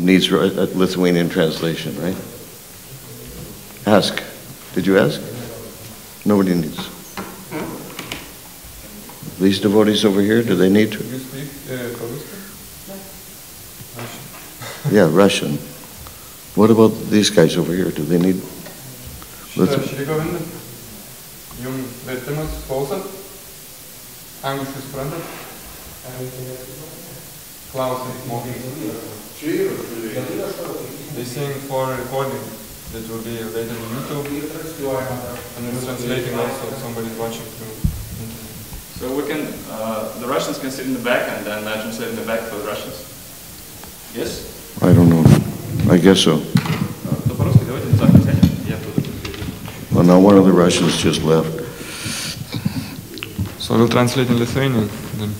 needs a Lithuanian translation, right? Ask. Did you ask? Nobody needs. These devotees over here, do they need to? You speak Russian? Yeah, Russian. What about these guys over here? Do they need? Jums vertimas klausat? Angliškai suprantat? Klausat, mokytis. They sing for recording that will be later on YouTube, and it's translating also if somebody's watching through. So we can, the Russians can sit in the back and then I translate in the back for the Russians. Yes? I don't know. I guess so. Well, now one of the Russians just left. So we'll translate in Lithuanian then.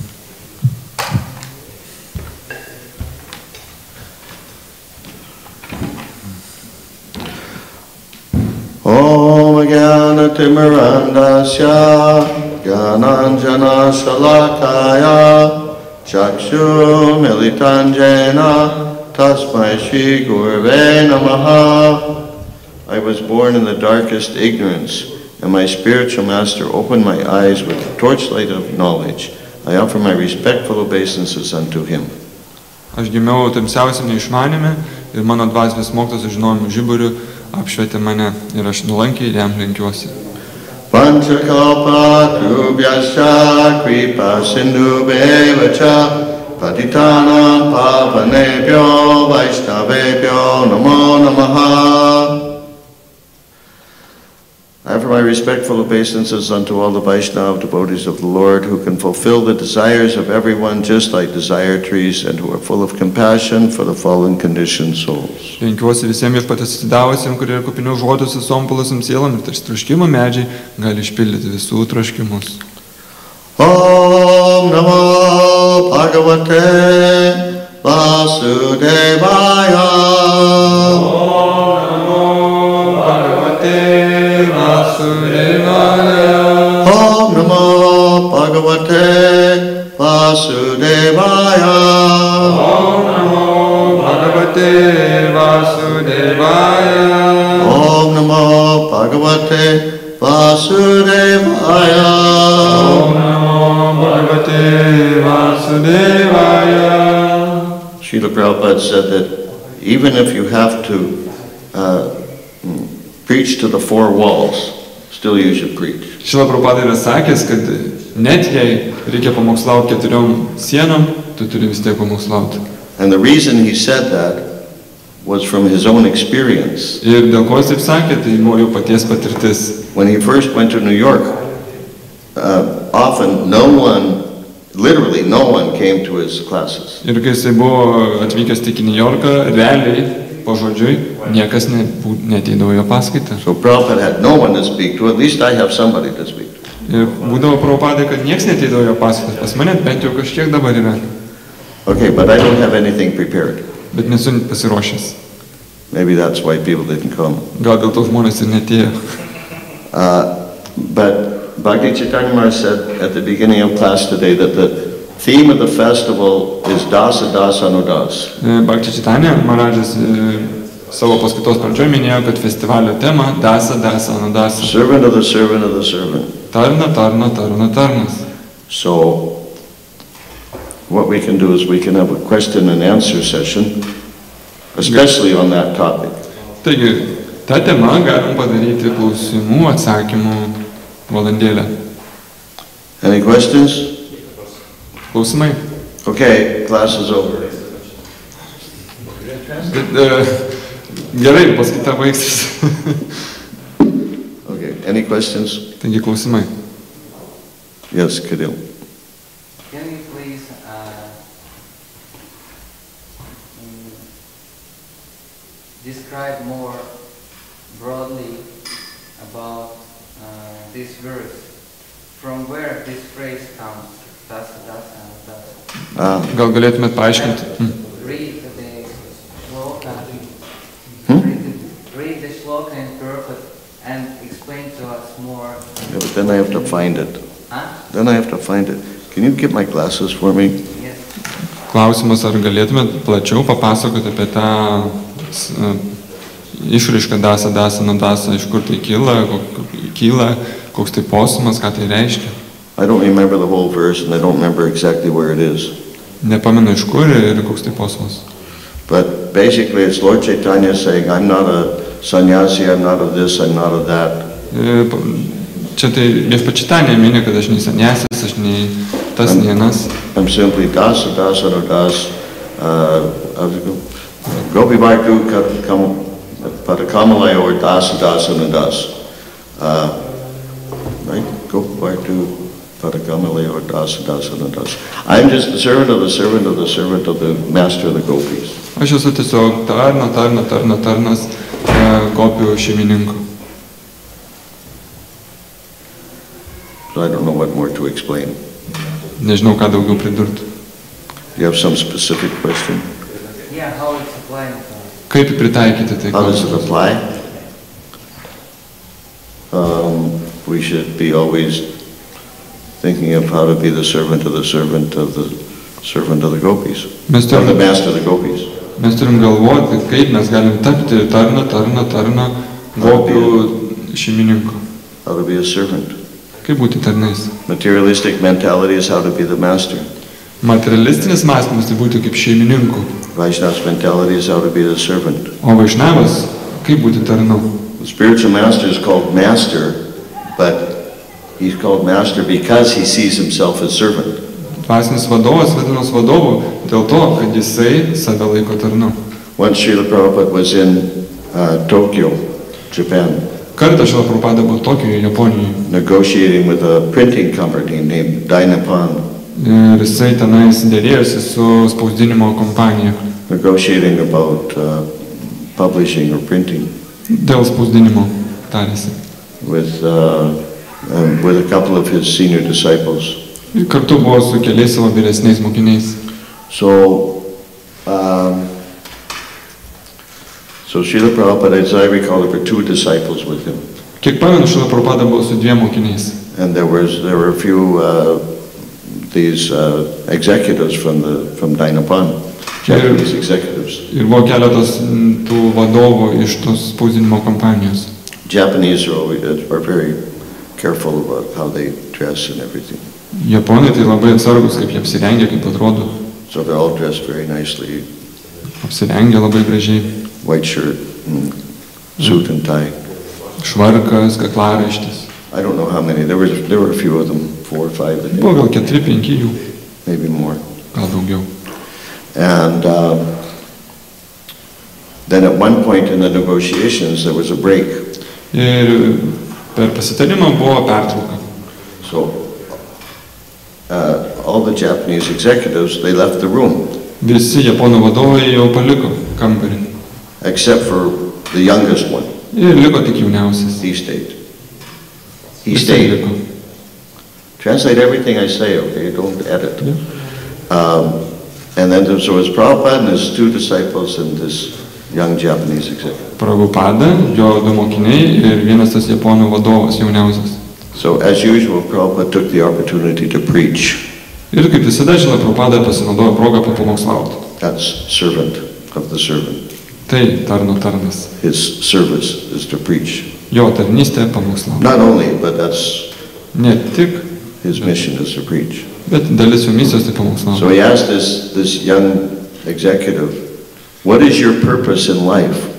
Om Jnana Timirandasya Jnananjana Shalakaya Chakshu Militanjena Tasmai Shri Gurve Namaha. I was born in the darkest ignorance, and my spiritual master opened my eyes with the torchlight of knowledge. I offer my respectful obeisances unto him. Aš gimiau tamsiausiame išmanime ir mano dvasinis mokslas žinojimo žiburiu apšvietė mane ir aš nuolankiai jam lenkiuosi. Panchakalpa krubhyascha kripa sindhubheva patitanam pavanebhyo vaishnavebhyo namo namaha. I offer my respectful obeisances unto all the Vaishnava devotees of the Lord who can fulfill the desires of everyone just like desire trees and who are full of compassion for the fallen conditioned souls. Lenkiuosi visiems viešpaties atsidavusiems, kurie yra kupini užuojautos visom puolusiom sielom ir tarsi troškimo medžiai gali išpildyti visų troškimus. Om Namo Bhagavate Vasudevaya. Om Namo Bhagavate Vasudevaya. Om Namo Bhagavate Vasudevaya. Om Namo Bhagavate Vasudevaya. Om Namo Bhagavate Vasudevaya. Om Namo Bhagavate Vasudevaya. Srila Prabhupada said that even if you have to preach to the four walls, still you should preach. Srila Prabhupada yra sakęs, kad net jei reikia pamokslauti keturiom sienom, tu turi vis tiek pamokslauti. And the reason he said that was from his own experience. Ir dėl ko jis taip sakė, tai buvo jo paties patirtis. When he first went to New York, often literally no one came to his classes. Ir kai jisai buvo atvykęs tik į New Yorką, realiai, pažodžiui, niekas neateidavo jo paskaitą. So Prabhupada had no one to speak to, at least I have somebody to speak to. Ir būdavo Prabhupadai, kad nieks neateidavo jo paskaitas, pas mane bent jau kažkiek dabar yra. Okay, but I don't have anything prepared. Bet nesu pasiruošęs. Maybe that's why people didn't come. Gal dėl to žmonės ir neatėjo. But Bhakti Chaitanya Maharaj said at the beginning of class today that the theme of the festival is Dasa Dasa Anudas. Bhakti Chaitanya Maharaj's savo paskaitos pradžioje minėjo, kad festivalio tema Dasa Dasa Anudasa. Servant of the servant of the servant. Tarna, tarna, tarna, tarnas. So what we can do is we can have a question and answer session, especially on that topic. Taigi, tą temą galim padaryti klausimų, atsakymų valandėlę. Any questions? Klausimai? Okay, class is over. Gerai, paskaita baigsis. Okay, any questions? Taigi, klausimai. Yes, Kadil. Can you please describe more broadly about this verse? From where this phrase comes? Dasa, dasa, dasa. Gal galėtumėt paaiškinti? Read the shloka. Read the shloka in purport and explain to us more. Yeah, but then I have to find it. Huh? Then I have to find it. Can you get my glasses for me? Yes. Klausimas, ar galėtumėt plačiau papasakoti apie tą išraišką dasa, dasa, iš kur tai kyla, koks tai posmas, ką tai reiškia. I don't remember the whole verse and I don't remember exactly where it is. Nepamenu iš kur ir koks tai posmas. But basically it's Lord Chaitanya saying, I'm not a sannyasi, I'm not of this, I'm not of that. Čia tai Viešpačitanė mini, kad aš nei sanyasis, aš nei tas, nei anas. I'm simply dasa no das. Gopi Bhaktu Padakamalaya or dasa no das. Right? Gopi Bhaktu Padakamalaya or dasa no das. I'm just the servant of the servant of the servant of the master of the gopis. Aš esu tiesiog tarnas gopių šeimininkų. So I don't know what more to explain. Nežinau, ką daugiau pridurti. You have some specific question? Yeah, how it's applying. Kaip pritaikyti tai? How does it apply? We should be always thinking of how to be the servant of the servant of the servant of the gopis, of the master of the gopis. Mes turim galvoti, kaip mes galim tapti tarna gopių šeimininku. How to be a servant. Kaip būti tarnais? Materialistic mentality is how to be the master. Materialistinis mąstymas tai būti kaip šeimininku. Vaishnava's mentality is how to be the servant. O Vaišnavas, kaip būti tarnu? The spiritual master is called master, but he's called master because he sees himself as servant. Dvasinis vadovas vadinamas vadovu dėl to, kad jisai save laiko tarnu. Once Srila Prabhupada was in Tokyo, Japan. Kartą Srila Prabhupada buvo Tokijoje, Japonijoje. Negotiating with a printing company named Dynapan. Ir jisai tenais dėrėjosi su spausdinimo kompanija. Negotiating about publishing or printing. Dėl spausdinimo tarėsi. With a couple of his senior disciples. Ir kartu buvo su keliais savo vyresniais mokiniais. So Srila Prabhupada, as I recall, there were 2 disciples with him. Kiek pamenu, Srila Prabhupada buvo su 2 mokiniais. And there were a few these executives from Dynapan, Japanese executives. Ir buvo keletas tų vadovų iš tos spausdinimo kompanijos. Japanese are very careful about how they dress and everything. Japonai tai labai atsargus, kaip jie apsirengia, kaip atrodo. So they're all dressed very nicely. Apsirengia labai gražiai. White shirt, suit and tie. Švarkas, kaklaraištis. I don't know how many. There were a few of them, 4 or 5. I think. Buvo gal 4-5 jų. Maybe more. Gal daugiau. And then at one point in the negotiations there was a break. Ir per pasitarimą buvo pertrauka. So all the Japanese executives, they left the room. Visi Japonų vadovai jau paliko kambarį. Except for the youngest one. Ir liko tik jauniausias. He stayed. He stayed. Translate everything I say, okay? Don't edit. Yeah. And then there was Prabhupada and his 2 disciples and this young Japanese executive. Prabhupada, jo 2 mokiniai ir vienas tas Japonų vadovas jauniausias. So as usual, Prabhupada took the opportunity to preach. Ir kaip visada, Srila Prabhupada pasinaudojo progą papamokslauti. That's servant of the servant. Tai tarnas. His service is to preach. Jo tarnystė pamokslauti. Not only, but that's ne tik his mission is to preach. Bet dalis jo misijos tai pamokslauti. So he asked this young executive, what is your purpose in life?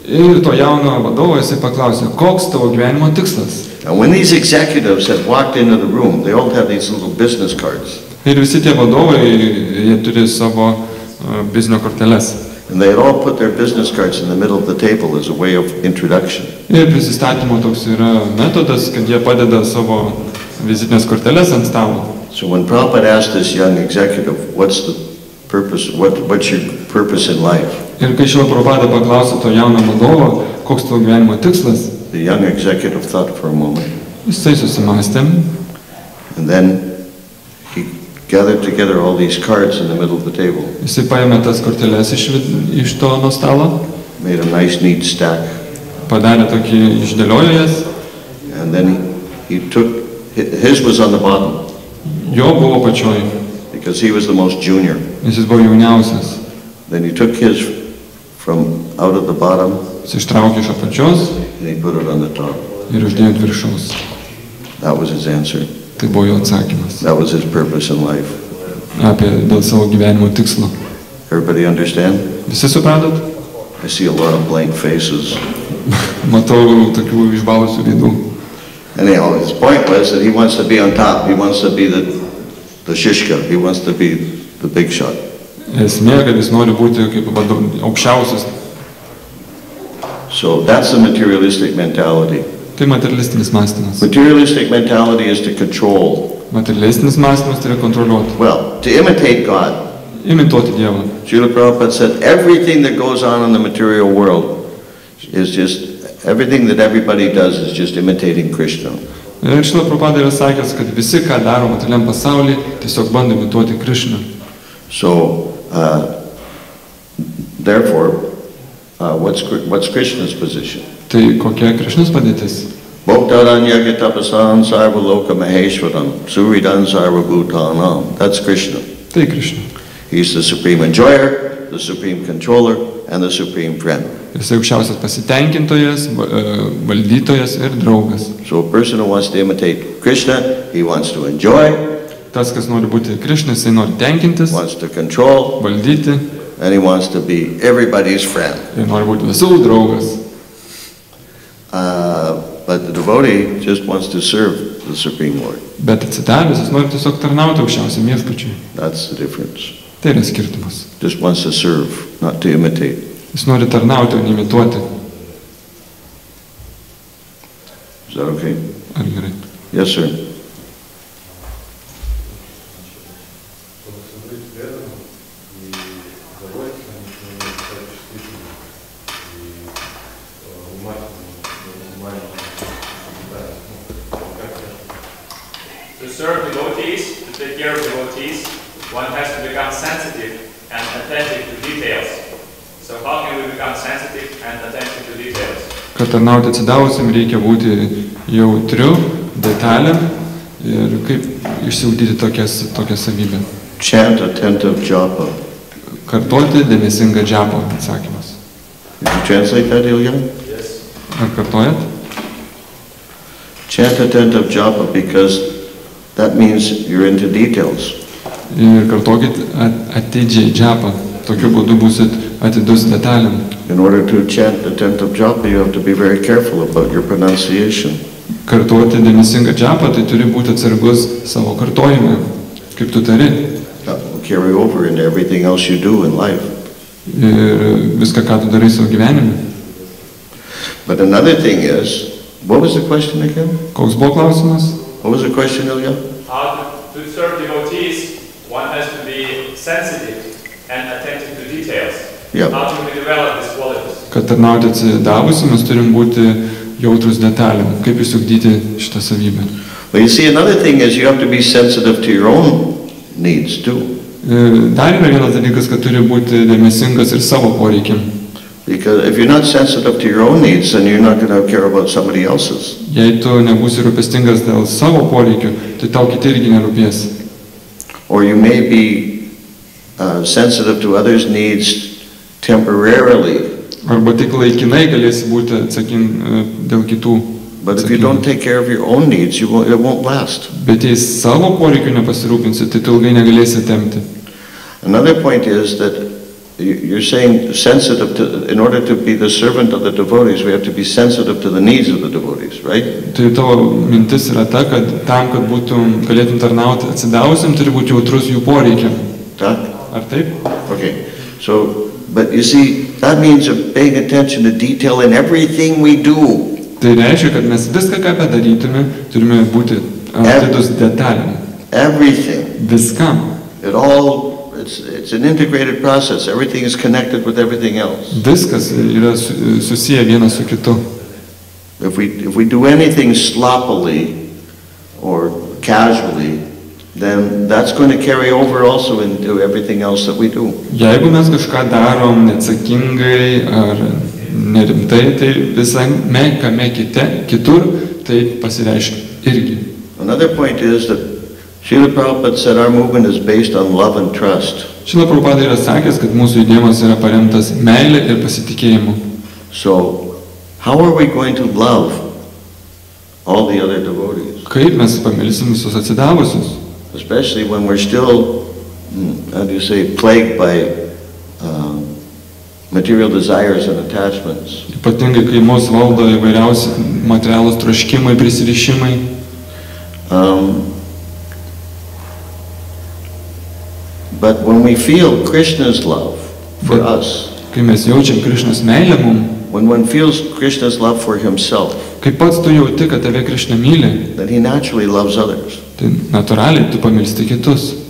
Ir to jauno vadovo jisai paklausė, koks tavo gyvenimo tikslas? And when these executives had walked into the room, they all had these little business cards. Ir visi tie vadovai, jie turi savo biznio korteles. And they had all put their business cards in the middle of the table as a way of introduction. Ir prisistatymo toks yra metodas, kad jie padeda savo vizitinės korteles ant stalo. So when Prabhupada asked this young executive, what's the purpose, what's your purpose in life? Ir kai Srila Prabhupada paklausė to jauno vadovo, koks tavo gyvenimo tikslas? The young executive thought for a moment. Jisai susimąstė. And then he gathered together all these cards in the middle of the table. Jisai paėmė tas korteles iš to nuo stalo. Made a nice neat stack. Padarė tokį, išdėliojo jas. And then he took, his was on the bottom. Jo buvo pačioj. because he was the most junior. Nes jis buvo jauniausias. Then he took his from out of the bottom Jis ištraukė iš apačios and he put it on the top. ir uždėjo ant viršaus. That was his answer. Tai buvo jo atsakymas. That was his purpose in life. Dėl savo gyvenimo tikslo. Everybody understand? Visi supratot? I see a lot of blank faces. Matau tokių išbalusių veidų. Anyhow, his point was that he wants to be on top. He wants to be the shishka. He wants to be the big shot. Esmė, kad jis nori būti kaip aukščiausias. So that's the materialistic mentality. Tai materialistinis mąstymas. Materialistic mentality is to control. Materialistinis mąstymas tai yra kontroliuoti. Well, to imitate God. Imituoti Dievą. Srila Prabhupada said everything that goes on in the material world is just, everything that everybody does is just imitating Krishna. Ir Srila Prabhupada yra sakęs, kad visi, ką daro materialiam pasaulyje, tiesiog bando imituoti Krishną. So, therefore, what's Krishna's position? Tai kokia Krishnos padėtis? Bhoktaranya gitapasan sarva loka maheshwaram suridan sarva bhutanam. That's Krishna. Tai Krishna. He's the supreme enjoyer, the supreme controller, and the supreme friend. Jis aukščiausias pasitenkintojas, valdytojas ir draugas. So a person who wants to imitate Krishna, he wants to enjoy. Tas, kas nori būti Krishna, jisai nori tenkintis, Wants to control, valdyti and he wants to be everybody's friend. ir nori būti visų draugas. But the devotee just wants to serve the Supreme Lord. Bet atsidavęs, jis nori tiesiog tarnauti aukščiausiam viešpačiui. That's the difference. Tai yra skirtumas. Just wants to serve, not to imitate. Jis nori tarnauti, o ne imituoti. Is that okay? Ar gerai? Yes, sir. To serve devotees, to take care of devotees, one has to become sensitive and attentive to details. So how can we become sensitive and attentive to details? Kad tarnauti atsidavusiam reikia būti jautriu, detalėm ir kaip išsiugdyti tokią savybę. Chant attentive japa. Kartoti dėmesingą džapą, atsakymas. Did you translate that, Ilya? Yes. Ar kartojat? Chant attentive japa because that means you're into details. Ir kartokit atidžiai džapą. Tokiu būdu būsit atidus detalėm. In order to chant attentive japa, you have to be very careful about your pronunciation. Kartoti dėmesingą džapą, tai turi būti atsargus savo kartojime, kaip tu tari. That will carry over into everything else you do in life. Ir viską, ką tu darai savo gyvenime. But another thing is, what was the question again? Koks buvo klausimas? What was the question, Ilya? How to serve devotees, one has to be sensitive and attentive to details. Yeah. How do we develop these qualities? Kad tarnauti atsidavusi, mes turim būti jautrus detalėm. Kaip išsiugdyti šitą savybę? Well, you see, another thing is you have to be sensitive to your own needs too. Dar yra vienas dalykas, kad turi būti dėmesingas ir savo poreikiam. Because if you're not sensitive to your own needs, then you're not going to care about somebody else's. Jei tu nebūsi rūpestingas dėl savo poreikių, tai tau kiti irgi nerūpės. Or you may be sensitive to others' needs temporarily. Arba tik laikinai galėsi būti atsaking dėl kitų. But if you don't take care of your own needs, it won't last. Bet jei savo poreikių nepasirūpinsi, tai tu ilgai negalėsi tempti. Another point is that you're saying sensitive to, in order to be the servant of the devotees, we have to be sensitive to the needs of the devotees, right? Tai tavo mintis yra ta, kad tam, kad galėtum tarnauti atsidavusiam, turi būti jautrus jų poreikiam. Tak? Ar taip? Okay. So, but you see, that means paying attention to detail in everything we do. Tai reiškia, kad mes viską, ką padarytume, turime būti atidus detalėm. Everything. Viskam. It's an integrated process. Everything is connected with everything else. Viskas yra susiję vienas su kitu. If we do anything sloppily or casually, then that's going to carry over also into everything else that we do. Jeigu mes kažką darom neatsakingai ar nerimtai, tai visame kame kitur tai pasireiškia irgi. Another point is that Srila Prabhupada said our movement is based on love and trust. Šrila Prabhupada yra sakęs, kad mūsų judėjimas yra paremtas meilė ir pasitikėjimu. So, how are we going to love all the other devotees? Kaip mes pamilsim visus atsidavusius? Especially when we're still, how do you say, plagued by material desires and attachments. Ypatingai, kai mus valdo įvairiausi materialūs troškimai, prisirišimai. But when we feel Krishna's love for us, kai mes jaučiam Krišnos meilę mum, when one feels Krishna's love for himself, kai pats tu jauti, kad tave Krišna myli, then he naturally loves others. tai natūraliai tu pamilsti kitus.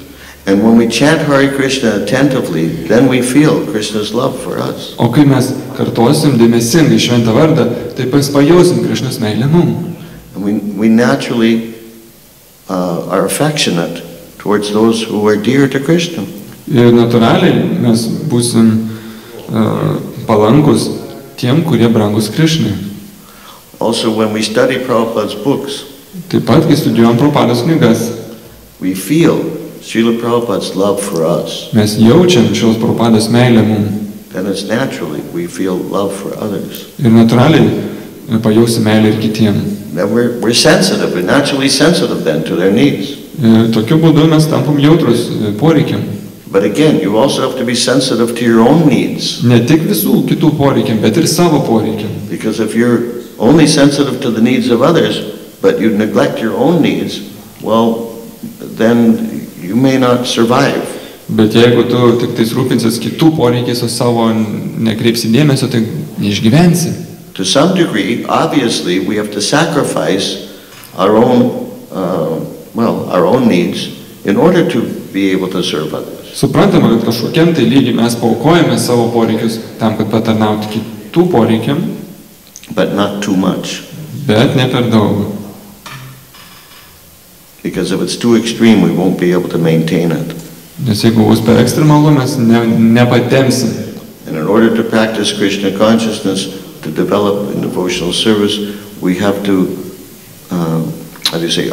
And when we chant Hare Krishna attentively, then we feel Krishna's love for us. O kai mes kartosim dėmesingai šventą vardą, tai pajausim Krišnos meilę mum. And we naturally are affectionate towards those who are dear to Krishna. Ir natūraliai mes būsim palankus tiem, kurie brangus Krišnai. Also, when we study Prabhupada's books, Taip pat, kai studijuojam Prabhupados knygas, we feel Srila Prabhupada's love for us. mes jaučiam šios Prabhupados meilę mum. Then it's naturally we feel love for others. Ir natūraliai pajausim meilę ir kitiem. Then we're sensitive, we're naturally sensitive then to their needs. Ir tokiu būdu mes tampam jautrus poreikiam. But again, you also have to be sensitive to your own needs. Ne tik visų kitų poreikiam, bet ir savo poreikiam. Because if you're only sensitive to the needs of others, but you neglect your own needs, well, then you may not survive. Bet jeigu tu tik tais rūpinsies kitų poreikiais, o savo nekreipsi dėmesio, tai neišgyvensi. To some degree, obviously, we have to sacrifice our own, our own needs in order to be able to serve others. Suprantama, kad kažkokiam tai lygiai mes paaukojame savo poreikius tam, kad patarnauti kitų poreikiam, But not too much. bet ne per daug. Because if it's too extreme, we won't be able to maintain it. Nes jeigu bus per ekstremalu, mes nepatemsim. And in order to practice Krishna consciousness, to develop in devotional service, we have to,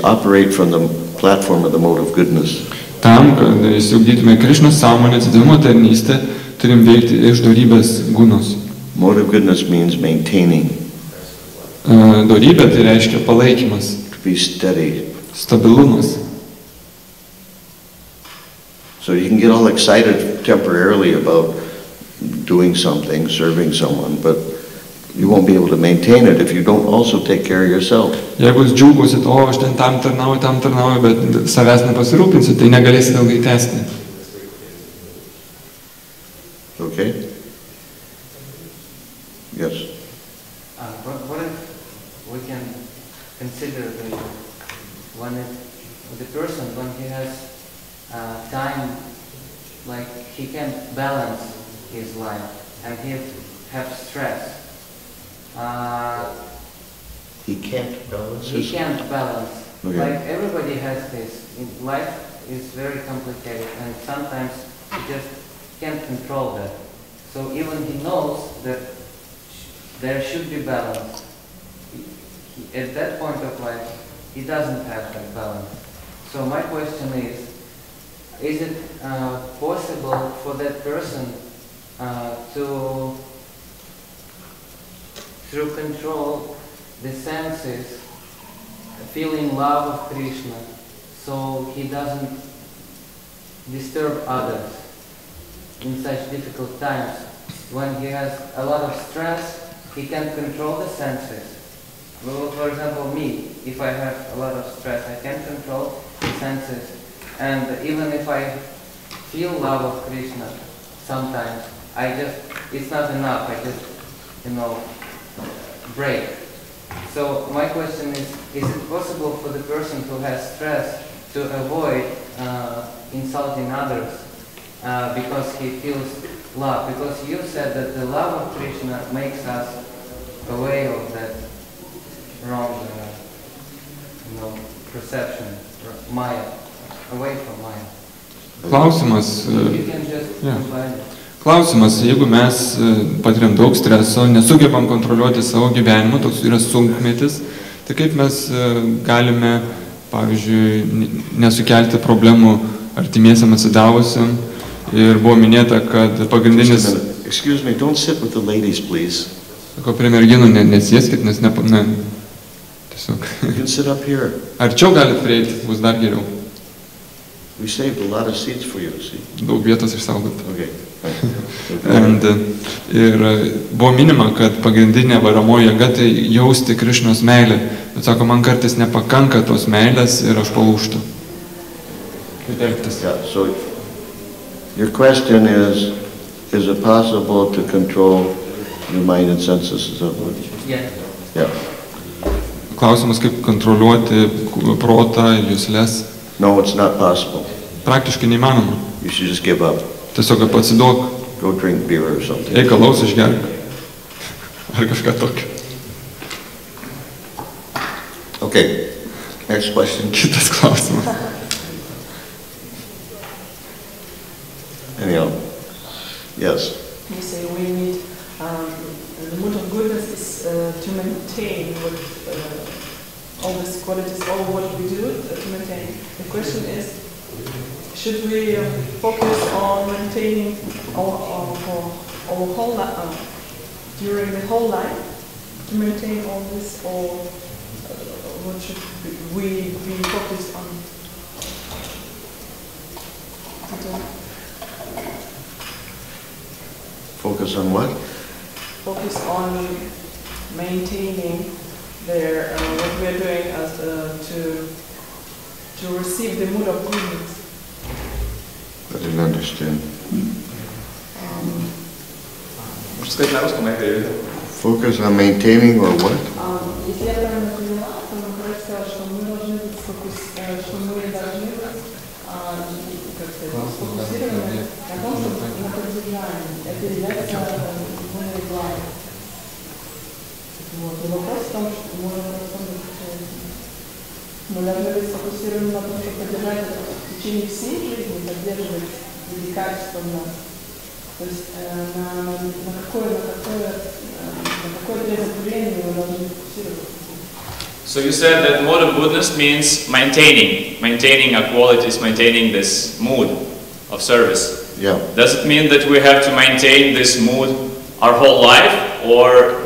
operate from the platform of the mode of goodness. Tam, kad įsiugdytume Krišnos sąmonę, atsidavimo tarnystę, turim veikti iš dorybės gunos. Mode of goodness means maintaining, Dorybė tai reiškia palaikymas, to be steady. stabilumas. So you can get all excited temporarily about doing something, serving someone, but you won't be able to maintain it if you don't also take care of yourself. Jeigu jūs džiūgusit, o aš ten tam tarnauju, bet savęs nepasirūpinsit, tai negalėsit ilgai tęsti. Okay? Yes. What if we can consider when the person, when he has time, like he can balance his life and he have stress. He can't balance He can't balance. Okay. Like everybody has this. Life is very complicated and sometimes he just can't control that. So even he knows that there should be balance. At that point of life, he doesn't have that balance. So my question is it possible for that person to, through control the senses, feeling love of Krishna, so he doesn't disturb others in such difficult times? When he has a lot of stress, he can't control the senses. Well, for example, me, if I have a lot of stress, I can't control the senses. And even if I feel love of Krishna, sometimes it's not enough. I just, break. So my question is it possible for the person who has stress to avoid insulting others because he feels love? Because you said that the love of Krishna makes us away of that wrong perception, Maya, away from Maya. Klausimas, You can just combine it. Klausimas, jeigu mes patiriam daug streso, nesugebam kontroliuoti savo gyvenimo, toks yra sunkmetis, tai kaip mes galime pavyzdžiui, nesukelti problemų artimiesiam atsidavusiam. Ir buvo minėta, kad pagrindinis... Excuse me, don't sit with the ladies, please. Sako, prie merginų nesėskit, nes tiesiog. You can sit up here. Arčiau galit prieiti, bus dar geriau. We saved a lot of seats for you, see? Daug vietos išsaugot. Okay. Ir buvo minima, kad pagrindinė varomoji jėga tai jausti Krišnos meilę. Bet sako, man kartais nepakanka tos meilės ir aš palūžtu. Yeah, so your question is it possible to control your mind and senses? Is that what? Yeah. Yeah. Klausimas, kaip kontroliuoti protą ir juslės. No, it's not possible. Praktiškai neįmanoma. You should just give up. Tiesiog atsiduok. Go drink beer or something. Eik alaus išgerk. Ar kažką tokio. Okay. Next question. Kitas klausimas. Anyhow. Yes. You say we need the mood of goodness is to maintain what all these qualities, all what we do to maintain. The question is, should we focus on maintaining our whole life, during the whole life, to maintain all this, or what should we be focused on? Focus on what? Focus on maintaining their what we are doing as to receive the mood of goodness. I didn't understand. Focus on maintaining or what? Если я правильно поняла, то Махарадж сказал, что мы должны быть сфокусированы на том, чтобы на поддержании. Это является моей главой. Вот. И вопрос в том, что мы должны быть сфокусированы на том, чтобы поддержать это в течение всей жизни, поддерживать качественно. То есть на какое время мы должны фокусироваться. So you said that mode of goodness means maintaining our qualities, maintaining this mood of service. Yeah. Does it mean that we have to maintain this mood our whole life, or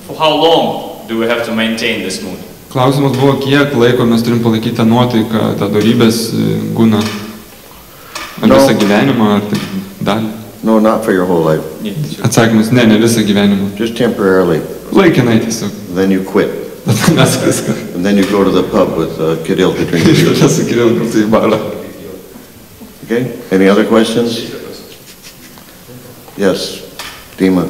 for how long do we have to maintain this mood? Klausimas buvo, kiek laiko mes turim palaikyti tą nuotaiką, tą dorybės guną. Ar visą gyvenimą, ar tik dalį? No, not for your whole life. Atsakymas, ne visą gyvenimą. Just temporarily. Laikinai tiesiog. Then you quit. And then you go to the pub with Kirill to drink beer. Okay? Any other questions? Yes, Dima.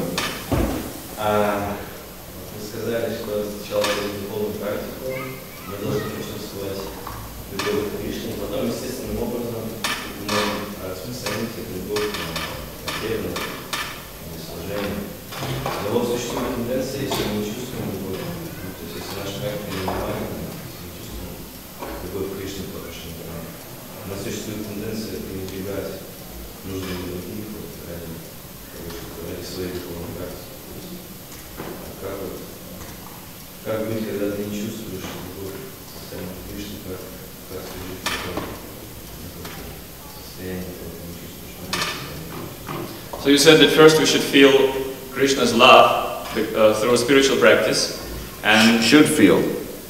So you said that first we should feel Krishna's love through spiritual practice, and should feel.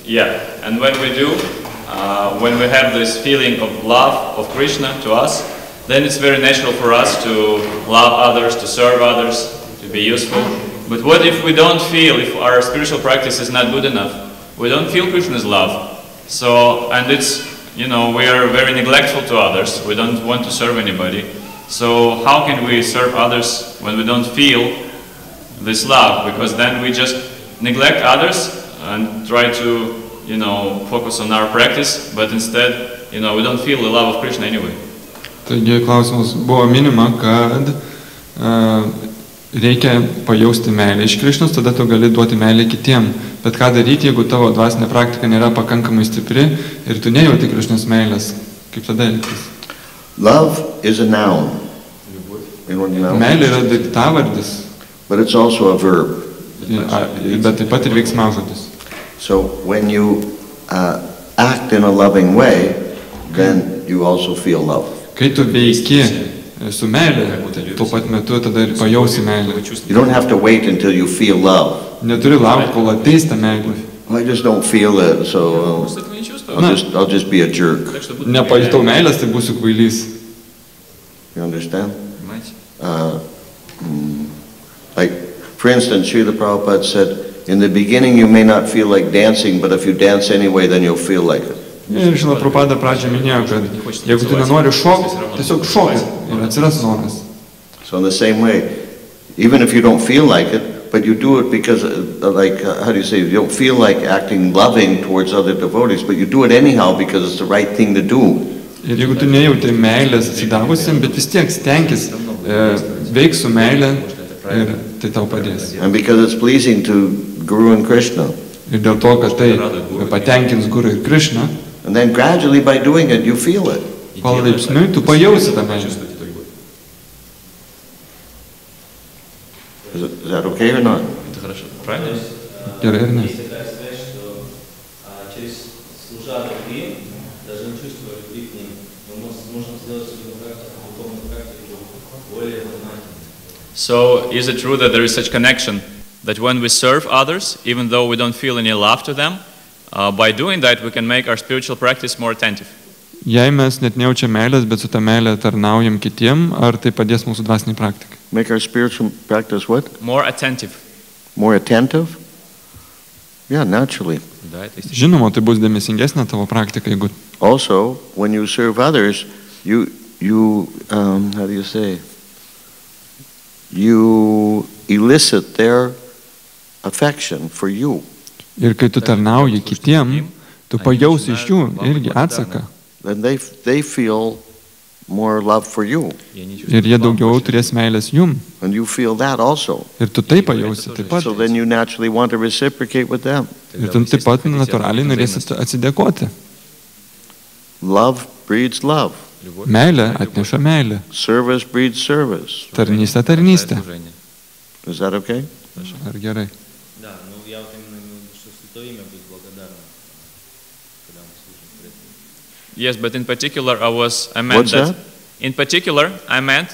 Yeah, and when we do, when we have this feeling of love of Krishna to us, then it's very natural for us to love others, to serve others, to be useful. But what if we don't feel, if our spiritual practice is not good enough, we don't feel Krishna's love? So, and it's, we are very neglectful to others, we don't want to serve anybody. So how can we serve others when we don't feel this love? Because then we just neglect others and try to, focus on our practice, but instead, we don't feel the love of Krishna anyway. Taigi klausimas buvo minima, kad reikia pajausti meilę iš Krišnos, tada tu gali duoti meilę kitiem. Bet ką daryti, jeigu tavo dvasinė praktika nėra pakankamai stipri ir tu nejauti Krišnos meilės? Kaip tada elgtis? Love is a noun. Meilė yra daiktavardis. But it's also a verb. Bet taip pat ir veiksmažodis. So when you act in a loving way, then you also feel love. Kai tu veiki su meilė, tuo pat metu tada ir pajausi meilę. You don't have to wait until you feel love. Neturi laukti, kol ateis ta meilė. I just don't feel it, so I'll just be a jerk. Nepajutau meilės, tai būsiu kvailys. You understand? Like, for instance, Srila Prabhupada said, in the beginning you may not feel like dancing, but if you dance anyway, then you'll feel like it. Ir Srila Prabhupada pradžioje minėjo, kad jeigu tu nenori šokti, tiesiog šoki ir atsiras noras. So in the same way, even if you don't feel like it, but you do it because, how do you say, you don't feel like acting loving towards other devotees, but you do it anyhow because it's the right thing to do. Ir jeigu tu nejauti meilės atsidavusiam, bet vis tiek stenkis veik su meilė ir tai tau padės. And because it's pleasing to Guru and Krishna. Ir dėl to, kad tai patenkins Guru ir Krishna. And then gradually by doing it, you feel it. Palaipsniui tu pajausi tą meilę. Is that okay or not? Gerai ar ne? So, is it true that there is such connection that when we serve others, even though we don't feel any love to them, by doing that we can make our spiritual practice more attentive? Jei mes net nejaučiam meilės, bet su ta meilė tarnaujam kitiem, ar tai padės mūsų dvasiniai praktikai? Make our spiritual practice what? More attentive. More attentive? Yeah, naturally. Žinoma, tai bus dėmesingesnė tavo praktika, jeigu... Also, when you serve others, you how do you say? You elicit their affection for you. Ir kai tu tarnauji kitiem, tu pajausi iš jų irgi atsaką. Then they feel more love for you. Ir jie daugiau turės meilės jum. And you feel that also. Ir tu tai pajausi taip pat. So then you naturally want to reciprocate with them. Ir tu taip pat natūraliai norėsi atsidėkoti. Love breeds love. Meilė atneša meilę. Service breeds service. Tarnystė tarnystė. Is that okay? Ar gerai? Yes, but in particular I meant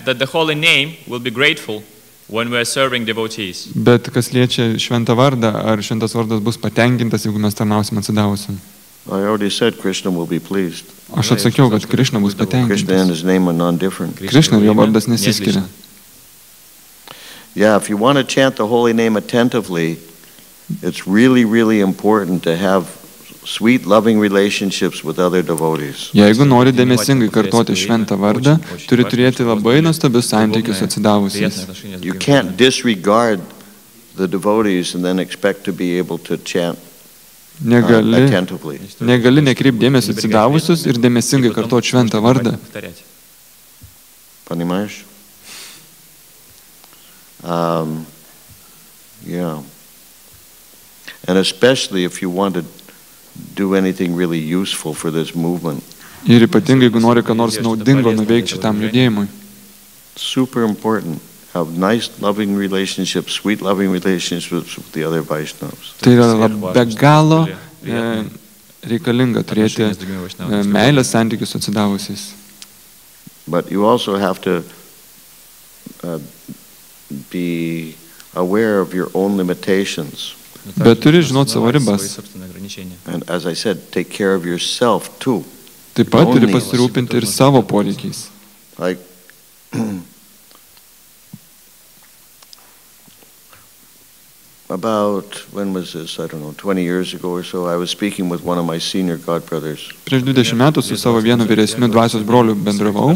that the holy name will be grateful when we are serving devotees. Bet kas liečia šventą vardą, ar šventas vardas bus patenkintas, jeigu mes tarnausim atsidavusim? I already said Krishna will be pleased. Aš atsakiau, kad Krishna bus patenkintas. Krishna and his name are non-different. Krishna ir jo vardas nesiskiria. Yeah, if you want to chant the holy name attentively, it's really, really important to have sweet, loving relationships with other devotees. Jeigu nori dėmesingai kartoti šventą vardą, turi turėti labai nuostabius santykius atsidavusiais. You can't disregard the devotees and then expect to be able to chant attentively. Negali nekreipti dėmesio atsidavusius ir dėmesingai kartoti šventą vardą. Panimaš? Yeah. And especially if you want to do anything really useful for this movement. Ir ypatingai, jeigu nori ką nors naudingo nuveikti šitam judėjimui. Super important. Have nice, loving relationships, sweet, loving relationships with the other Vaishnavas. Tai yra be galo reikalinga turėti meilės santykius atsidavusiais. But you also have to be aware of your own limitations. Bet turi žinoti savo ribas. And as I said, take care of yourself too. Taip pat turi pasirūpinti ir savo poreikiais. Like, about, when was this? I don't know, 20 years ago or so, I was speaking with one of my senior godbrothers. Prieš 20 metų su savo vienu vyresniu dvasios broliu bendravau.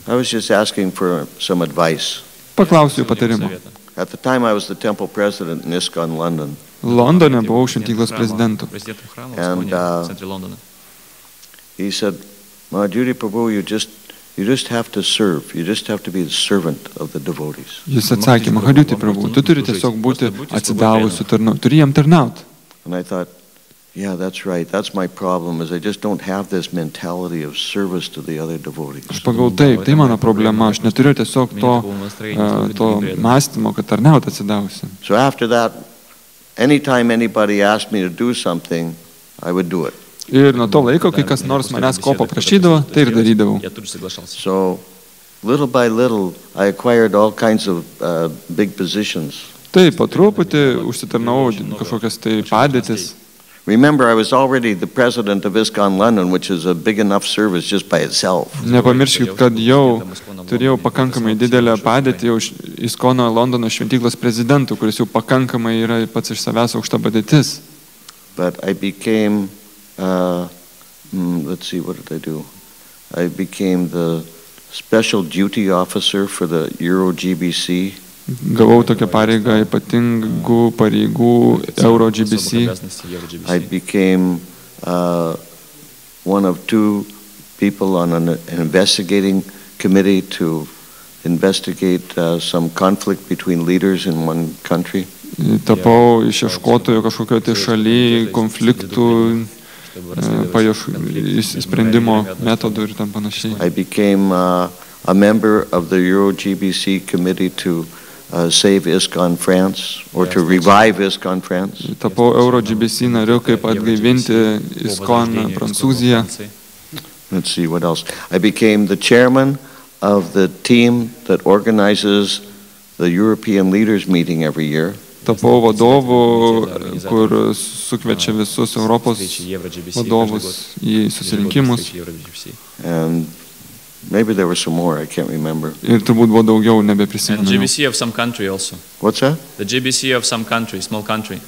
I was just asking for some advice. Paklausiau patarimo. At the time I was the temple president in ISKCON London. Londone buvau šventyklos prezidentu. And he said, Mahadyuti Prabhu, you just have to serve. You just have to be the servant of the devotees. Jis atsakė, Mahadyuti Prabhu, tu turi tiesiog būti atsidavusiu tarnauti, turi jam tarnauti. And I thought, yeah, that's right. That's my problem, is I just don't have this mentality of service to the other devotees. Aš pagalvojau, taip, tai mano problema, aš neturiu tiesiog to mąstymo, kad tarnauti atsidavusiam. So after that, anytime anybody asked me to do something, I would do it. Ir nuo to laiko, kai kas nors manęs ko paprašydavo, tai ir darydavau. So, little by little, I acquired all kinds of big positions. Tai po truputį užsitarnavau kažkokias tai padėtis. Remember, I was already the president of ISKCON London, which is a big enough service just by itself. Nepamirškit, kad jau turėjau pakankamai didelę padėtį jau ISKCON Londono šventyklos prezidentų, kuris jau pakankamai yra pats iš savęs aukšta padėtis. But I became, let's see, what did I do? I became the special duty officer for the Euro-GBC. Gavau tokią pareigą ypatingų pareigų Euro-GBC. I became one of two people on an investigating committee to investigate some conflict between leaders in one country. Tapau išieškotojo kažkokio tai šaly konfliktų sprendimo metodų ir tam panašiai. I became a member of the Euro-GBC committee to save ISKCON France or to revive ISKCON France. Tapau Euro-GBC nariu, kaip atgaivinti ISKCON Prancūziją. Let's see what else. I became the chairman of the team that organizes the European Leaders Meeting every year. Tapau vadovu, kur sukviečia visus Europos vadovus į susirinkimus. And maybe there were some more, I can't remember. Ir turbūt buvo daugiau, nebeprisimenu. And GBC of some country also. What's that? The GBC of some country, small country.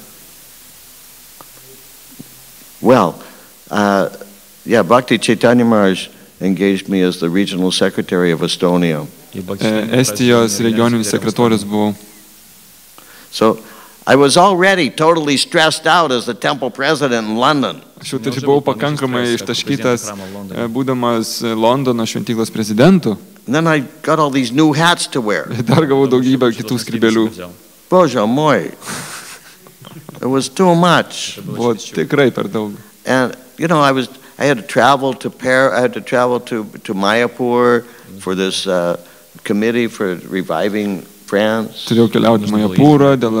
Well, yeah, Bhakti Chaitanya Maharaj engaged me as the regional secretary of Estonia. Estijos regioninis sekretorius buvau. So I was already totally stressed out as the temple president in London. Aš jau tai buvau pakankamai ištaškytas, būdamas Londono šventyklos prezidentu. And then I got all these new hats to wear. Dar gavau daugybę kitų skrybėlių. Bože moi. It was too much. Buvo tikrai per daug. And you know, I had to travel to to Mayapur for this committee for reviving France. Turėjau keliauti į Majapūrą dėl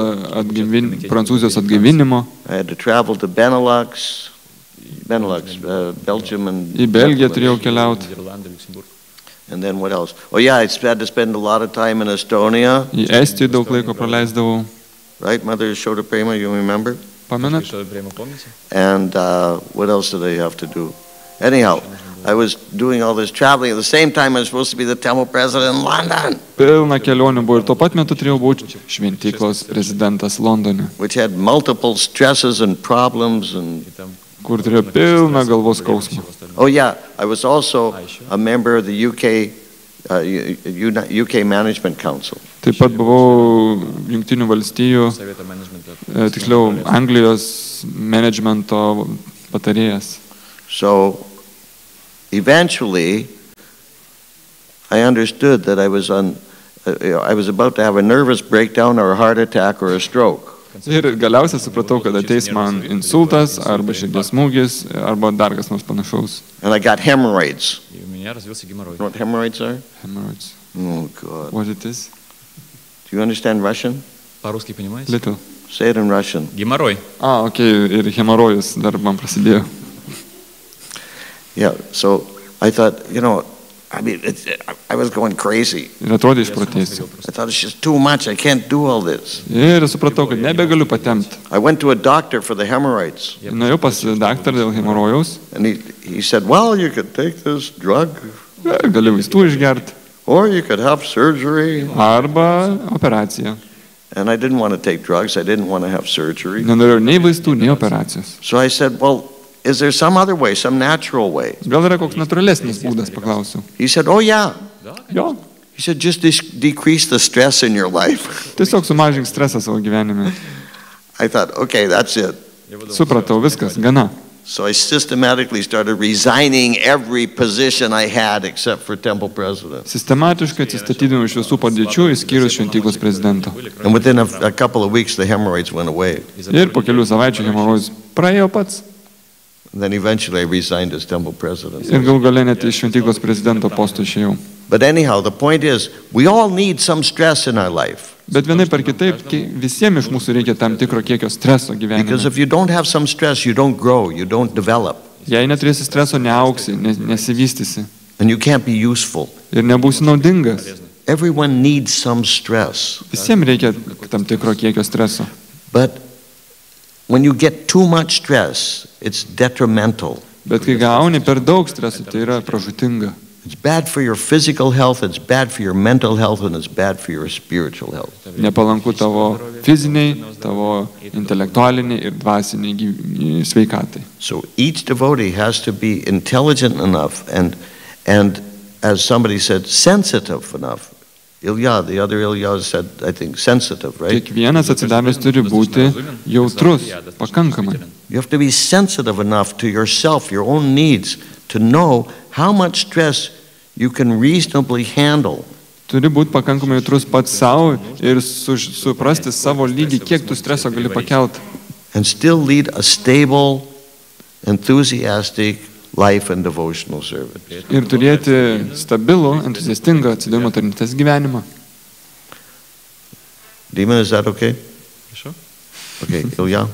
Prancūzijos atgaivinimo. I had to travel to Benelux, Belgium and Į Belgiją turėjau keliauti. And then what else? Oh yeah, I had to spend a lot of time in Estonia. Į Estiją daug laiko praleisdavau. Right, Mother Shoda Prema, you remember? Pamenat? And what else did I have to do? Anyhow, I was doing all this traveling at the same time I was supposed to be the temple president in London. Pilna kelionių buvo ir tuo pat metu turėjau būti šventyklos prezidentas Londone. Which had multiple stresses and problems and kur turėjo pilna galvos skausmą. Oh yeah, I was also a member of the UK Management Council. Taip pat buvau Jungtinių valstijų, tiksliau Anglijos managemento patarėjas. So eventually I understood that I was about to have a nervous breakdown or a heart attack or a stroke. Ir galiausiai supratau, kad ateis man insultas arba širdies smūgis arba dar kas nors panašaus. And I got hemorrhoids. You know what hemorrhoids are? Hemorrhoids. Oh God. What it is? Do you understand Russian? По-русски понимаете? Little. Say it in Russian. Геморрой. Okay, ir hemorojus dar man prasidėjo. Yeah, so I thought, you know, I mean, I was going crazy. Ir atrodė išprotėsiu. I thought it's just too much. I can't do all this. Ir supratau, kad nebegaliu patempti. I went to a doctor for the hemorrhoids. Nuėjau pas daktarą dėl hemorojaus. And he said, well, you could take this drug. Gali vaistų išgerti. Or you could have surgery. Arba operacija. And I didn't want to take drugs. I didn't want to have surgery. Nenorėjau nei vaistų, nei operacijos. So I said, well, is there some other way, some natural way? Gal yra koks natūralesnis būdas, paklausiau. He said, oh yeah. Jo. He said, just decrease the stress in your life. Tiesiog sumažink stresą savo gyvenime. I thought, okay, that's it. Supratau, viskas, gana. So I systematically started resigning every position I had except for temple president. Sistematiškai atsistatydinau iš visų padėčių, išskyrus šventyklos prezidento. And within a couple of weeks, the hemorrhoids went away. Ir po kelių savaičių hemorojus praėjo pats. And then eventually I resigned as temple president. Ir gal galę net iš šventyklos prezidento posto išėjau. But anyhow, the point is, we all need some stress in our life. Bet vienaip ar kitaip, visiems iš mūsų reikia tam tikro kiekio streso gyvenime. Because if you don't have some stress, you don't grow, you don't develop. Jei neturėsi streso, neauksi, nesivystysi and you can't be useful. ir nebūsi naudingas. Everyone needs some stress. Visiems reikia tam tikro kiekio streso. But when you get too much stress, it's detrimental. Bet kai gauni per daug streso, tai yra pražūtinga. It's bad for your physical health, it's bad for your mental health, and it's bad for your spiritual health. Nepalanku tavo fiziniai, tavo intelektualiniai ir dvasiniai sveikatai. So each devotee has to be intelligent enough and as somebody said, sensitive enough. Ilya, the other Ilya said, I think, sensitive, right? Kiekvienas atsidavęs turi būti jautrus, pakankamai. You have to be sensitive enough to yourself, your own needs, to know how much stress you can reasonably handle. Turi būti pakankamai jautrus pats savo ir suprasti savo lygį, kiek tu streso gali pakelti. And still lead a stable, enthusiastic life and devotional service. Ir turėti stabilų, entuziastingą atsidavimo tarnystės gyvenimą. Demon, is that okay? Sure. Okay, Ilya?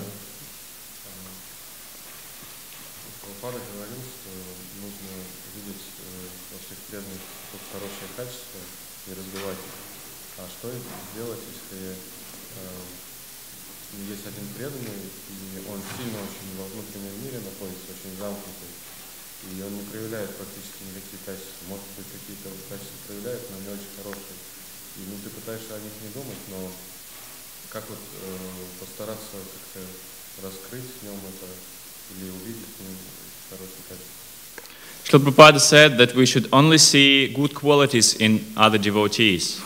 И он не проявляет практически никакие качества. Может быть, какие-то качества проявляет, но не очень хорошие. И ты пытаешься о них не думать, но как вот постараться как-то раскрыть в нем это или увидеть в нем хорошие качества. Srila Prabhupada said that we should only see good qualities in other devotees.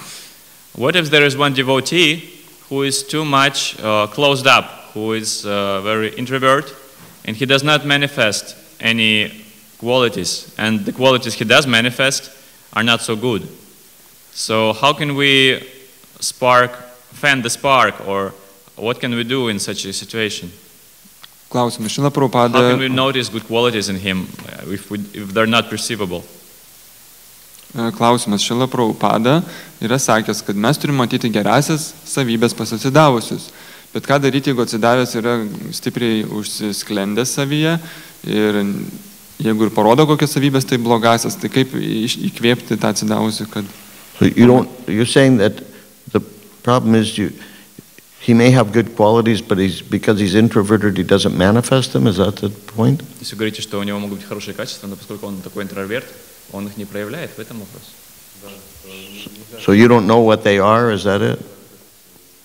What if there is one devotee who is too much closed up, who is very introvert, and he does not manifest any qualities, and the qualities he does manifest are not so good? So how can we fan the spark, or what can we do in such a situation? Klausimas, Srila How Prabhupada. can we notice good qualities in him if they're not perceivable? Klausimas, Srila Prabhupada yra sakęs, kad mes turime matyti gerasias savybės pas atsidavusius. Bet ką daryti, jeigu atsidavęs yra stipriai užsisklendęs savyje ir jeigu ir parodo kokias savybės, tai blogasias, tai kaip įkvėpti tą atsidavusių, kad... So you're saying that the problem is he may have good qualities, but because he's introverted, he doesn't manifest them? Is that the point? То есть вы говорите, что у него могут быть хорошие качества, но поскольку он такой интроверт, он их не проявляет, в этом вопрос. So you don't know what they are, is that it?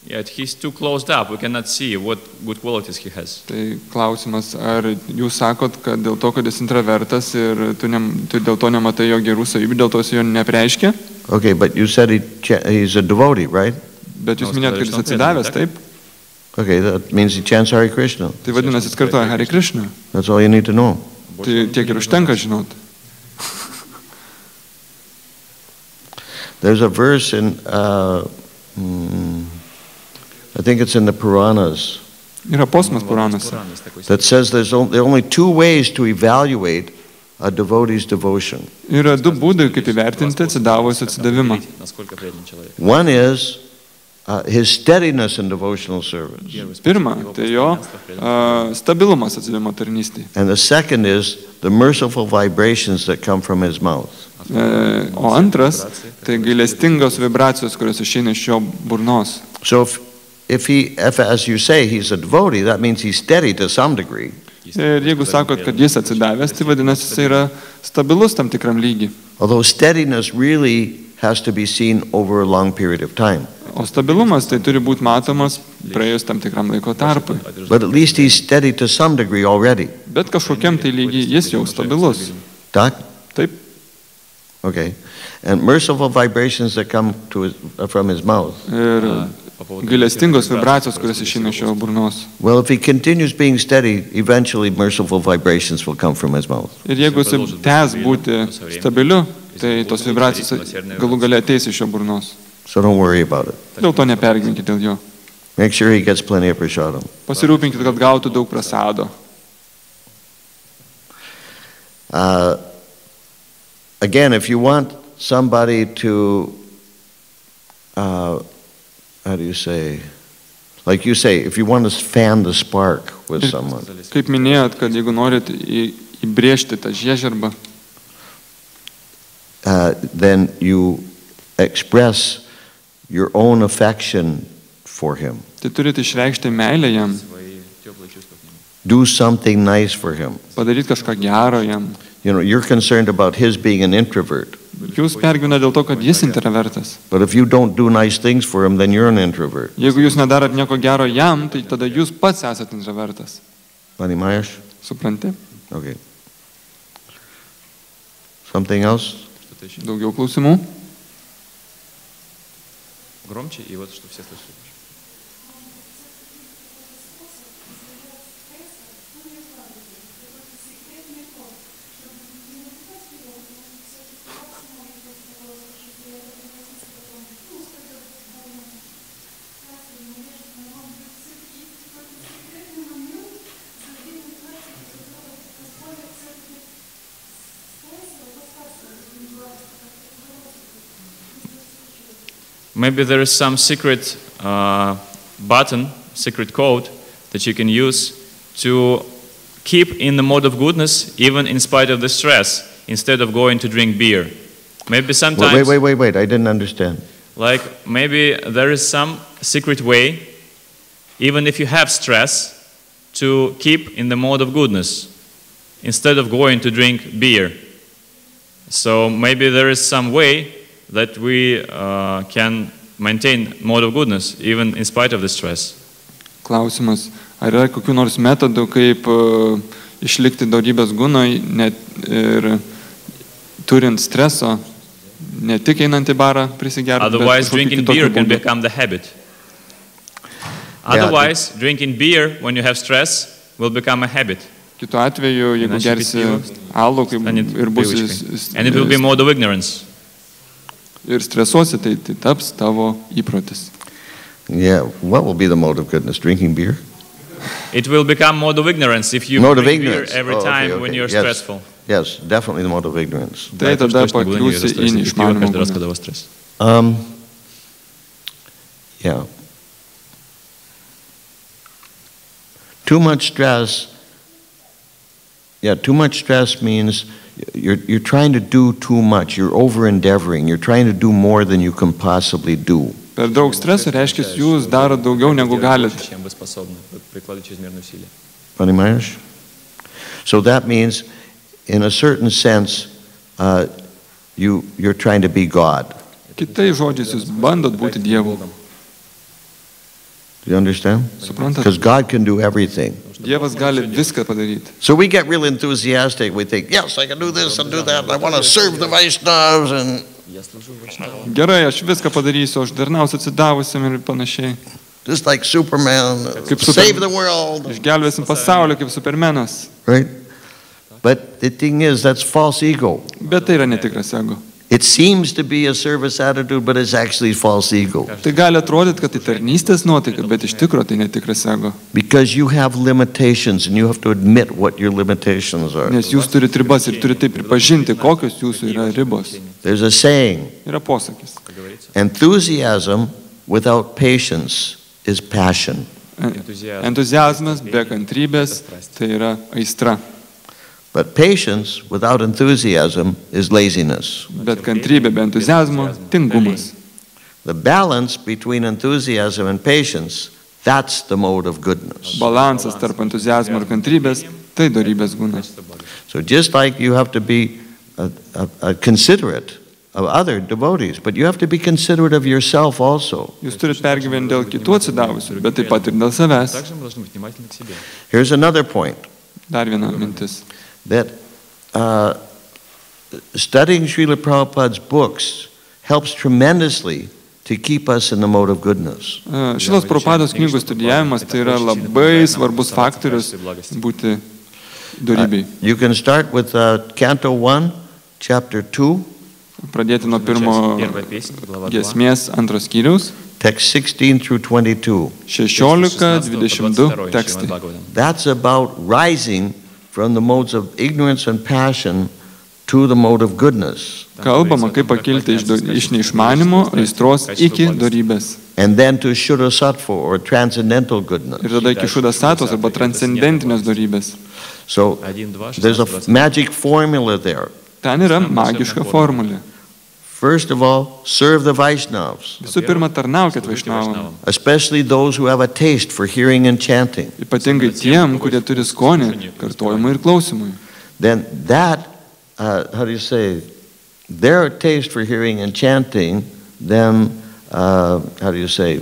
Yeah, he's too closed up. We cannot see what good qualities he has. Tai klausimas, ar jūs sakot, kad dėl to, kad jis introvertas ir tu dėl to nematai jo gerų savybių, dėl to jis jo neapreiškia? Okay, but you said he's a devotee, right? Bet jūs minėt, kad jis atsidavęs, taip? Okay, that means he chants Hare Krishna. Tai vadinasi, jis kartoja Hare Krishna. That's all you need to know. Tai tiek ir užtenka žinot. There's a verse in, I think it's in the Puranas, Yra posmas Puranas. that says there are only two ways to evaluate a devotee's devotion. Yra du būdai, kaip įvertinti atsidavusio atsidavimą. One is his steadiness in devotional service. Pirma, tai jo stabilumas atsidavimo tarnystėje. And the second is the merciful vibrations that come from his mouth. O antras, tai gailestingos vibracijos, kurios išeina iš jo burnos. So if as you say, he's a devotee, that means he's steady to some degree. Ir jeigu sakot, kad jis atsidavęs, tai vadinasi, jis yra stabilus tam tikram lygiui. Although steadiness really has to be seen over a long period of time. O stabilumas tai turi būti matomas praėjus tam tikram laiko tarpui. But at least he's steady to some degree already. Bet kažkokiam tai lygiai jis jau stabilus. Doc? Taip. Okay. And merciful vibrations that come from his mouth. Ir gailestingos vibracijos, kurios išeina iš jo burnos. Well, if he continues being steady, eventually merciful vibrations will come from his mouth. Ir jeigu jis tęs būti stabiliu, tai tos vibracijos galų gale ateis iš jo burnos. So don't worry about it. Dėl to nepergyvenkite dėl jo. Make sure he gets plenty of prasadam. Pasirūpinkite, kad gautų daug prasado. Again, if you want somebody to, how do you say, if you want to fan the spark with someone. Kaip minėjot, kad jeigu norit įbrėžti tą žiežirbą, then you express your own affection for him. tai turite išreikšti meilę jam, свои теплые чувства к нему. Do something nice for him. padaryti kažką gero jam. You know, you're concerned about his being an introvert. Jūs pergyvenate dėl to, kad jis intravertas. But if you don't do nice things for him, then you're an introvert. Jeigu jūs nedarot nieko gero jam, tai tada jūs pats esate intravertas. Понимаешь? Supranti? Okay. Something else? Что-то еще? Daugiau klausimų? Громче, и вот, чтобы все слышали. Maybe there is some secret button, secret code that you can use to keep in the mode of goodness even in spite of the stress, instead of going to drink beer. Maybe sometimes... Wait, I didn't understand. Like maybe there is some secret way, even if you have stress, to keep in the mode of goodness, instead of going to drink beer. So maybe there is some way that we can maintain mode of goodness even in spite of the stress. Klausimas, ar yra kokių nors metodų, kaip išlikti daugybės gunoj, net ir turint streso, ne tik einant į barą prisigerti, Otherwise, bet drinking beer can become the habit. Otherwise, drinking beer when you have stress will become a habit. Kitu atveju, jeigu gersi alų ir būsi And it will be mode of ignorance. ir stresuosi, tai taps tavo įprotis. Yeah, what will be the mode of goodness? Drinking beer? It will become mode of ignorance if you Mode of drink beer ignorance. every time when you're Yes. stressful. Yes, definitely the mode of ignorance. Tai tada pakliūsi į neišmanymą būdą. Yeah. Too much stress. Yeah, too much stress means you're trying to do too much. You're over-endeavoring. You're trying to do more than you can possibly do. Per daug streso reiškia, jūs darot daugiau negu galite. Понимаешь? So that means, in a certain sense, you're trying to be God. Kitais žodžiais, jūs bandot būti Dievu. Do you understand? Suprantat? Because God can do everything. Dievas gali viską padaryti. So we get real enthusiastic. We think, yes, I can do this and do that. I want to serve the Vaishnavas and Gerai, aš viską padarysiu, aš darniausiai atsidavusim ir panašiai. just like Superman, save the world. Išgelbėsim pasaulį kaip Supermenas. Right? But the thing is, that's false ego. Bet tai yra netikras ego. It seems to be a service attitude, but it's actually false ego. Tai gali atrodyti, kad tai tarnystės nuotaika, bet iš tikro tai netikras ego. Because you have limitations and you have to admit what your limitations are. Nes jūs turite ribas ir turite pripažinti, kokios jūsų yra ribos. There's a saying, Yra posakis. enthusiasm without patience is passion. Entuziazmas be kantrybės tai yra aistra. But patience without enthusiasm is laziness. Bet kantrybė be entuziazmo tingumas. The balance between enthusiasm and patience, that's the mode of goodness. Balansas tarp entuziazmo ir kantrybės tai dorybės gunas. So just like you have to be considerate of other devotees, but you have to be considerate of yourself also. Jūs turite pergyventi dėl kitų atsidavusių, bet taip pat ir dėl savęs. Here's another point, Dar viena mintis. that studying Srila Prabhupada's books helps tremendously to keep us in the mode of goodness. Šilos Prabhupados knygų studijavimas tai yra labai svarbus faktorius būti dorybei. You can start with Canto 1, Chapter 2, Pradėti nuo pirmo giesmės antros skyriaus, text 16 through 22. 16-22 tekstai. That's about rising from the modes of ignorance and passion to the mode of goodness. Kalbama, kaip pakilti iš neišmanimo, aistros iki dorybės. And then to Shuddha Sattva or transcendental goodness. Ir tada iki šudasatos arba transcendentinės dorybės. So 1, 2, there's a 16, 20. magic formula there. Ten yra magiška formulė. First of all, serve the Vaishnavas, Visų pirma, tarnaukit vaišnavam. especially those who have a taste for hearing and chanting. Ypatingai tiem, kurie turi skonį kartojimui ir klausimui. Then that, how do you say, their taste for hearing and chanting, then, how do you say,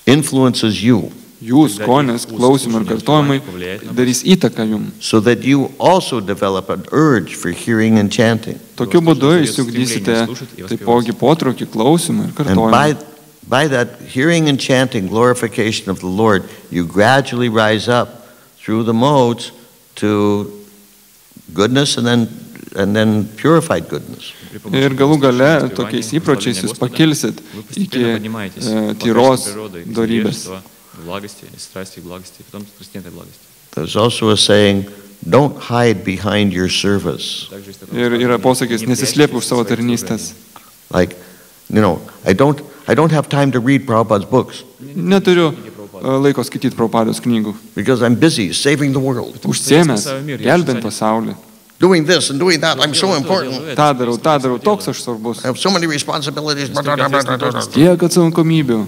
influences you. Jų skonis, klausimui ir kartojimui darys įtaką jums. So that you also develop an urge for hearing and chanting. Tokiu būdu jūs ugdysite taipogi potraukį klausimui ir And kartojimui. by that hearing and chanting, glorification of the Lord, you gradually rise up through the modes to goodness and then purified goodness. Ir galų gale tokiais įpročiais jūs pakilsit iki tyros dorybės. Благости, страсти, благости, потом страстной благости. There's also a saying, don't hide behind your service. Ir yra posakis, nesislėpk už savo tarnystės. Like, you know, I don't have time to read Prabhupada's books Neturiu laiko skaityti Prabhupados knygų. because I'm busy saving the world. Užsiėmęs, gelbint pasaulį. Doing this and doing that, I'm so important. Ta darau, toks aš svarbus. I have so many responsibilities. Tiek atsakomybių.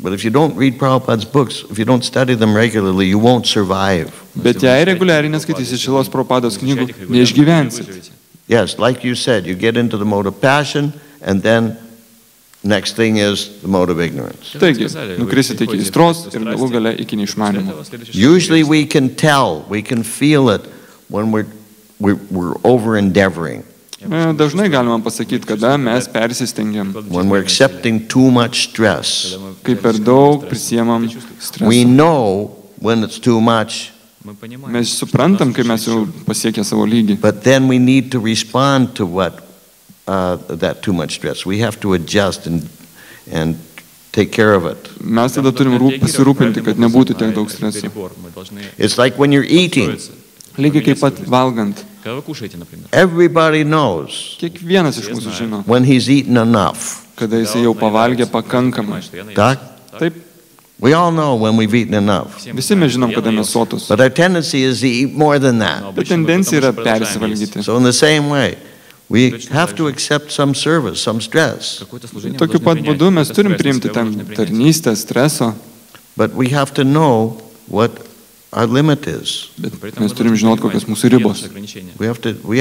But if you don't read Prabhupada's books, if you don't study them regularly, you won't survive. Bet jei reguliariai neskaitysi šilos Prabhupados knygų, neišgyvensit. Yes, like you said, you get into the mode of passion, and then next thing is the mode of ignorance. Taigi, nukrisite iki aistros ir galų gale iki neišmanimo. Usually we can tell, we can feel it when we're over-endeavoring, Dažnai galima pasakyti, kada mes persistengiam, when we're accepting too much stress. kai per daug prisiemam We stresą. know when it's too much, Mes suprantam, kai mes jau pasiekę savo lygį. but then we need to respond to that too much stress. We have to adjust and take care of it. Mes tada turim pasirūpinti, kad nebūtų tiek daug streso. It's like when you're eating. Lygiai kaip pat valgant. Когда вы кушаете, например, Everybody knows Kiekvienas iš mūsų žino, when he's eaten enough. kada jis jau pavalgė pakankamai. Doc? Taip, We all know when we've eaten enough. visi mes žinom, kada mes sotus. But our tendency is to eat more than that. Bet tendencija yra persivalgyti. So in the same way, we have to accept some service, some stress. Tokiu pat būdu mes turim priimti tam tarnystę, streso, But we have to know what our limit is. bet mes turim žinoti, kokios mūsų ribos. We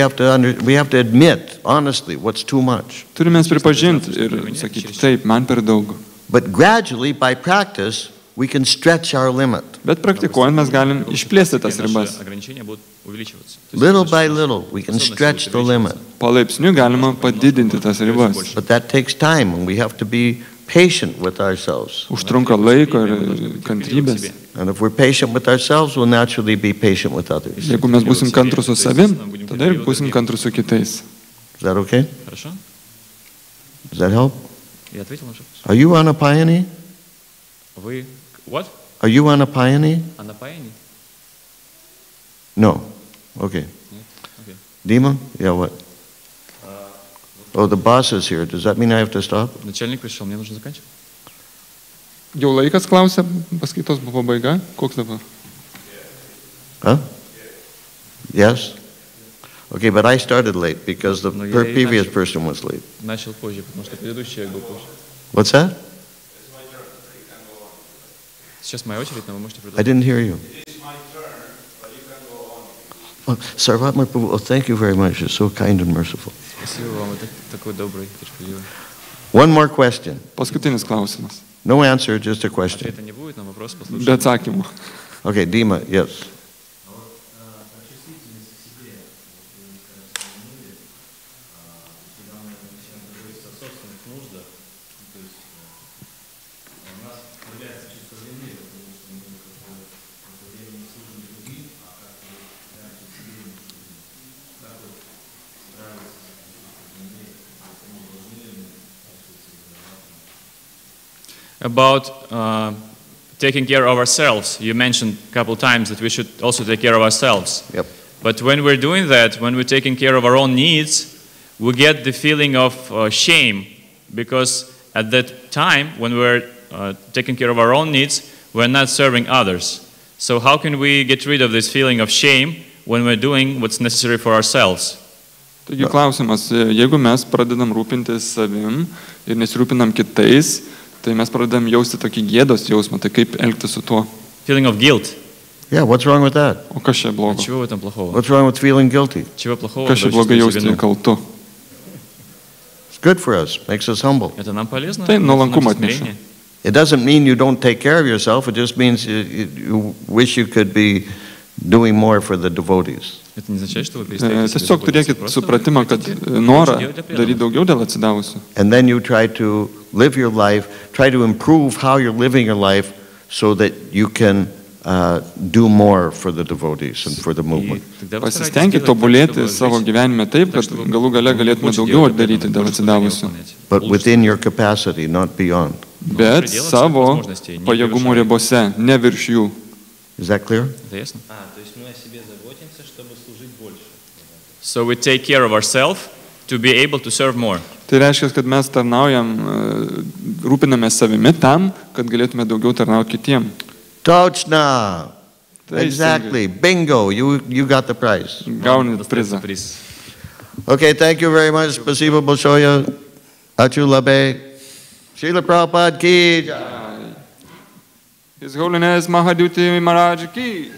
have to admit honestly what's too much. Turime pripažinti ir sakyti, taip, man per daug. But gradually, by practice, we can stretch our limit. Bet praktikuojant mes galim išplėsti tas ribas. ограничения будут увеличиваться. Little by little, we can stretch the limit. Palaipsniui galima padidinti tas ribas. But that takes time, and we have to be patient with ourselves. Užtrunka laiko ir kantrybės. And if we're patient with ourselves, we'll naturally be patient with others. Jeigu mes būsim kantrus su savim, tada ir būsim kantrus su kitais. Is that okay? Хорошо? Does that help? Я ответил на вопрос. Are you on a peony? Вы... What? Are you on a peony? А на паяне? No. Okay. Okay. Dima? Yeah, what? Oh, the boss is here. Does that mean I have to stop? Начальник пришел, мне нужно заканчивать. Jau laikas klausia, paskaitos buvo pabaiga. Koks dabar? Huh? Yes? Okay, but I started late because the previous person was late. Начал позже, потому что предыдущий был позже. What's that? Сейчас моя очередь, но вы можете I продолжить. didn't hear you. Oh, Sarvatma Prabhu, oh, thank you very much. You're so kind and merciful. Спасибо вам, вы такой добрый, терпеливый. One more question. Paskutinis klausimas. No answer, just a question. Ответа не будет, но вопрос Be послушайте. atsakymų. Okay, Dima, yes. About taking care of ourselves, you mentioned a couple times that we should also take care of ourselves. Yep. But when we're doing that, when we're taking care of our own needs, we get the feeling of shame, because at that time, when we're taking care of our own needs, we're not serving others. So how can we get rid of this feeling of shame when we're doing what's necessary for ourselves? Taigi klausimas, jeigu mes pradedam rūpintis savim ir nesirūpinam kitais, tai mes pradedam jausti tokį gėdos jausmą, tai kaip elgtis su tuo? Feeling of guilt. Yeah, what's wrong with that? O kas čia blogo? Чего в этом плохого? What's wrong with feeling guilty? Чего плохого? Kas čia blogai jausti kaltu? It's good for us, makes us humble. Это нам полезно? Tai nuolankumą atneša. It doesn't mean you don't take care of yourself, it just means you wish you could be doing more for the devotees. Это не означает, что вы перестаете себе Tiesiog turėkit supratimą, kad norą daryti daugiau dėl atsidavusių. And then you try to live your life, try to improve how you're living your life so that you can do more for the devotees and for the movement. Pasistengti tobulėti savo gyvenime taip, kad galų gale galėtume daugiau daryti dėl atsidavusių. But within your capacity, not beyond. Bet savo pajėgumų ribose, ne virš jų. Is that clear? Это ясно? So we take care of ourselves to be able to serve more. Tai reiškia, kad mes tarnaujam, rūpinamės savimi tam, kad galėtume daugiau tarnauti kitiem. Tochna! Exactly. Bingo. You got the prize. Gauni prizą. Okay, thank you very much. Spasibo Bolshoya. Achu Labe. Srila Prabhupada ki jai. His Holiness Mahadyuti Maharaj ki.